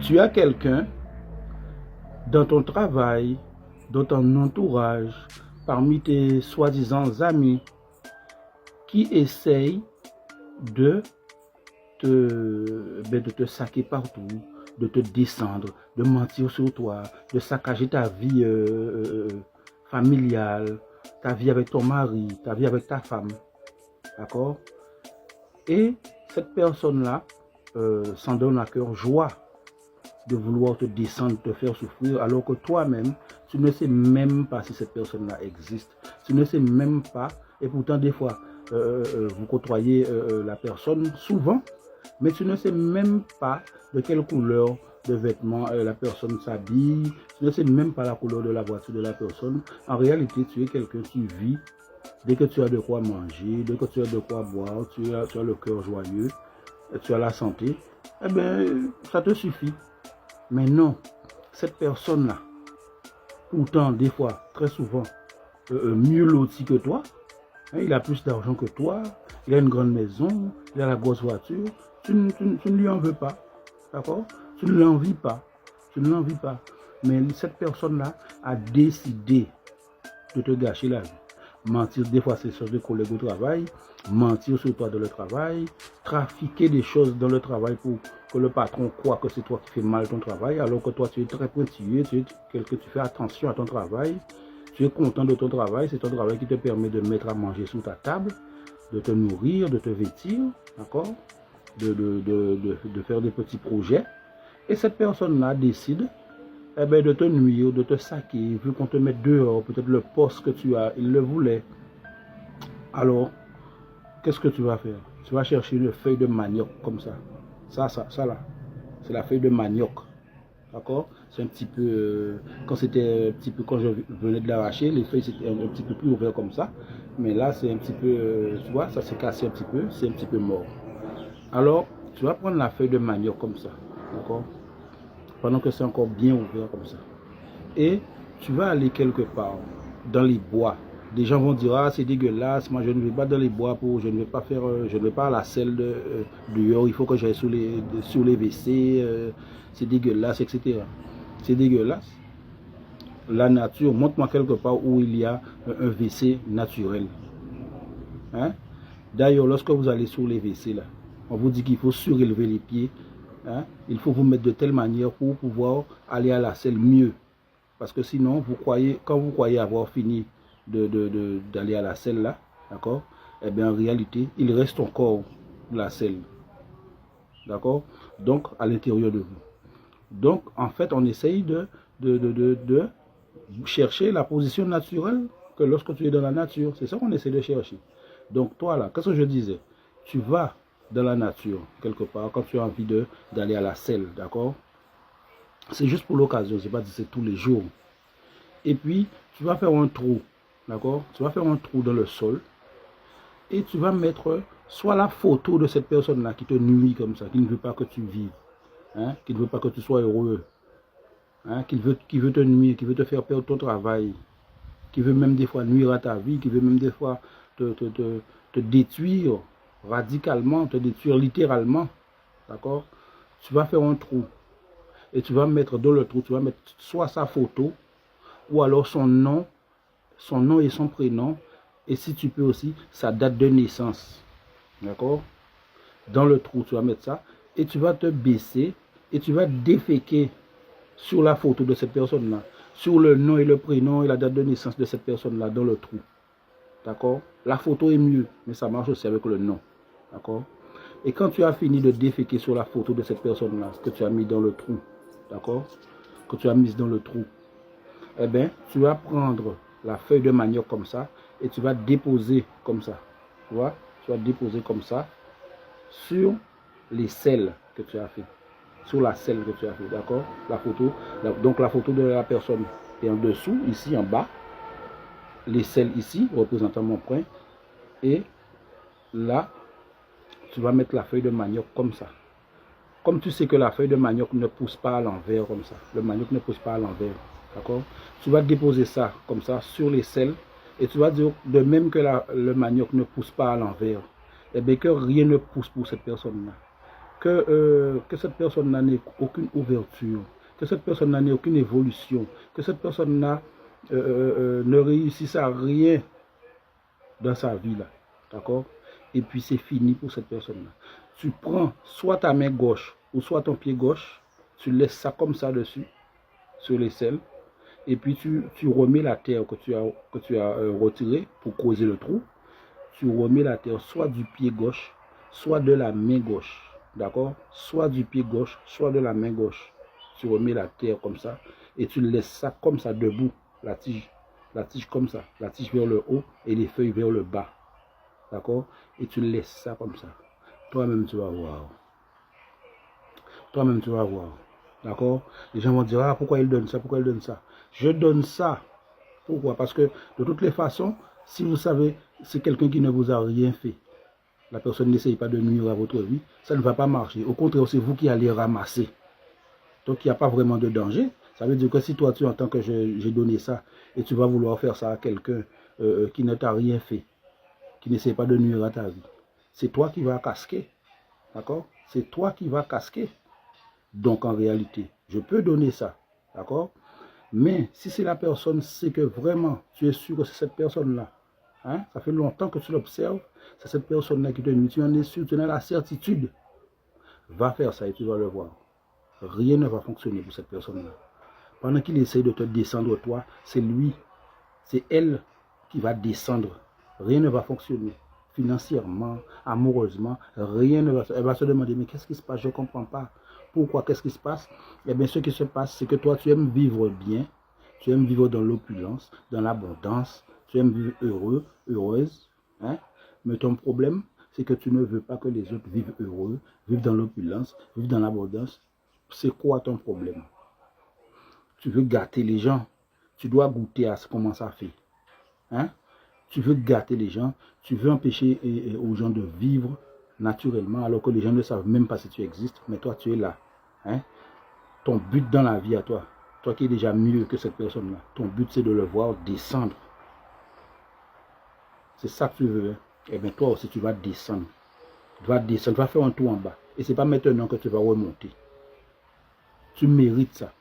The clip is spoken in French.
Tu as quelqu'un dans ton travail, dans ton entourage, parmi tes soi-disant amis, qui essaye de de te saquer partout, de te descendre, de mentir sur toi, de saccager ta vie familiale, ta vie avec ton mari, ta vie avec ta femme. D'accord? Et cette personne-là s'en donne à cœur joie de vouloir te descendre, te faire souffrir, alors que toi-même, tu ne sais même pas si cette personne-là existe. Tu ne sais même pas, et pourtant des fois, vous côtoyez la personne souvent, mais tu ne sais même pas de quelle couleur de vêtements la personne s'habille, tu ne sais même pas la couleur de la voiture de la personne. En réalité, tu es quelqu'un qui vit. Dès que tu as de quoi manger, dès que tu as de quoi boire, tu as le cœur joyeux, tu as la santé, eh bien, ça te suffit. Mais non, cette personne-là, pourtant, des fois, très souvent, mieux loti que toi, hein, il a plus d'argent que toi, il a une grande maison, il a la grosse voiture, tu ne lui en veux pas, d'accord? Tu ne l'envies pas, tu ne l'envies pas. Mais cette personne-là a décidé de te gâcher la vie. Mentir, des fois, c'est sur des collègues au travail, mentir sur toi dans le travail, trafiquer des choses dans le travail pour que le patron croit que c'est toi qui fais mal ton travail, alors que toi, tu es très pointilleux, tu fais attention à ton travail, tu es content de ton travail, c'est ton travail qui te permet de mettre à manger sous ta table, de te nourrir, de te vêtir, d'accord, de faire des petits projets. Et cette personne-là décide de te nuire, de te saquer, vu qu'on te met dehors, peut-être le poste que tu as, il le voulait. Alors, qu'est-ce que tu vas faire? Tu vas chercher une feuille de manioc comme ça. Ça là. C'est la feuille de manioc. D'accord? C'est un petit peu, quand je venais de l'arracher, les feuilles c'était un petit peu plus ouvert comme ça. Mais là, c'est un petit peu, tu vois, ça s'est cassé un petit peu, c'est un petit peu mort. Alors, tu vas prendre la feuille de manioc comme ça. D'accord? Pendant que c'est encore bien ouvert comme ça. Et tu vas aller quelque part dans les bois. Des gens vont dire, ah, c'est dégueulasse, moi je ne vais pas dans les bois, je ne vais pas à la selle dehors, il faut que j'aille sur les WC, c'est dégueulasse, etc. C'est dégueulasse. La nature, montre-moi quelque part où il y a un WC naturel. Hein? D'ailleurs, lorsque vous allez sur les WC, là, on vous dit qu'il faut surélever les pieds. Hein? Il faut vous mettre de telle manière pour pouvoir aller à la selle mieux. Parce que sinon, quand vous croyez avoir fini d'aller à la selle là, d'accord, eh bien en réalité, il reste encore la selle. D'accord? Donc, à l'intérieur de vous. Donc, en fait, on essaye de chercher la position naturelle que lorsque tu es dans la nature. C'est ça qu'on essaie de chercher. Donc, toi là, qu'est-ce que je disais? Tu vas dans la nature, quelque part, quand tu as envie d'aller à la selle, d'accord? C'est juste pour l'occasion, je n'ai pas dit c'est tous les jours. Et puis, tu vas faire un trou, d'accord? Tu vas faire un trou dans le sol et tu vas mettre soit la photo de cette personne-là qui te nuit comme ça, qui ne veut pas que tu vives, hein? Qui ne veut pas que tu sois heureux, hein? Qui veut te nuire, qui veut te faire perdre ton travail, qui veut même des fois nuire à ta vie, qui veut même des fois te détruire radicalement, te détruire littéralement, d'accord? Tu vas faire un trou et tu vas mettre dans le trou, tu vas mettre soit sa photo ou alors son nom et son prénom, et si tu peux aussi sa date de naissance, d'accord? Dans le trou, tu vas mettre ça, et tu vas te baisser, et tu vas déféquer sur la photo de cette personne-là, sur le nom et le prénom et la date de naissance de cette personne-là dans le trou, d'accord? La photo est mieux, mais ça marche aussi avec le nom, d'accord? Et quand tu as fini de déféquer sur la photo de cette personne-là, que tu as mis dans le trou, d'accord? Que tu as mis dans le trou, eh bien, tu vas prendre la feuille de manioc comme ça et tu vas déposer comme ça. Tu vois? Tu vas déposer comme ça sur les selles que tu as fait. Sur la selle que tu as fait, d'accord? La photo. Donc la photo de la personne est en dessous, ici en bas. Les selles ici, représentant mon point. Et là, tu vas mettre la feuille de manioc comme ça. Comme tu sais que la feuille de manioc ne pousse pas à l'envers comme ça. Le manioc ne pousse pas à l'envers. D'accord? Tu vas déposer ça comme ça sur les selles. Et tu vas dire de même que le manioc ne pousse pas à l'envers. Et bien que rien ne pousse pour cette personne-là. que cette personne n'a aucune ouverture, que cette personne n'a aucune évolution, que cette personne ne réussisse à rien dans sa vie là, d'accord? Et puis c'est fini pour cette personne-là. Tu prends soit ta main gauche ou soit ton pied gauche, tu laisses ça comme ça dessus, sur les selles, et puis tu remets la terre que tu as retirée pour creuser le trou. Tu remets la terre soit du pied gauche, soit de la main gauche, d'accord? Soit du pied gauche, soit de la main gauche. Tu remets la terre comme ça, et tu laisses ça comme ça debout, la tige comme ça, la tige vers le haut et les feuilles vers le bas, d'accord? Et tu laisses ça comme ça. Toi-même tu vas voir. Toi-même tu vas voir. D'accord? Les gens vont dire, ah, pourquoi il donne ça? Pourquoi il donne ça? Je donne ça. Pourquoi? Parce que de toutes les façons, si vous savez, c'est quelqu'un qui ne vous a rien fait. La personne n'essaye pas de nuire à votre vie. Ça ne va pas marcher. Au contraire, c'est vous qui allez ramasser. Donc, il n'y a pas vraiment de danger. Ça veut dire que si toi, tu entends que j'ai donné ça et tu vas vouloir faire ça à quelqu'un qui ne t'a rien fait, qui n'essaie pas de nuire à ta vie, c'est toi qui vas casquer. D'accord? C'est toi qui vas casquer. Donc, en réalité, je peux donner ça. D'accord? Mais si c'est la personne, c'est que vraiment, tu es sûr que c'est cette personne-là. Hein? Ça fait longtemps que tu l'observes. C'est cette personne-là qui te nuit. Tu en es sûr, tu en as la certitude. Va faire ça et tu vas le voir. Rien ne va fonctionner pour cette personne-là. Pendant qu'il essaye de te descendre, toi, c'est lui, c'est elle qui va descendre. Rien ne va fonctionner. Financièrement, amoureusement, rien ne va. Elle va se demander, mais qu'est-ce qui se passe? Je ne comprends pas. Pourquoi? Qu'est-ce qui se passe? Eh bien, ce qui se passe, c'est que toi, tu aimes vivre bien. Tu aimes vivre dans l'opulence, dans l'abondance. Tu aimes vivre heureux, heureuse. Hein? Mais ton problème, c'est que tu ne veux pas que les autres vivent heureux, vivent dans l'opulence, vivent dans l'abondance. C'est quoi ton problème? Tu veux gâter les gens. Tu dois goûter à comment ça fait. Hein? Tu veux gâter les gens. Tu veux empêcher aux gens de vivre naturellement, alors que les gens ne savent même pas si tu existes. Mais toi, tu es là. Hein? Ton but dans la vie à toi, toi qui es déjà mieux que cette personne-là, ton but c'est de le voir descendre. C'est ça que tu veux. Hein? Eh bien, toi aussi, tu vas descendre. Tu vas descendre, tu vas faire un tour en bas. Et ce n'est pas maintenant que tu vas remonter. Tu mérites ça.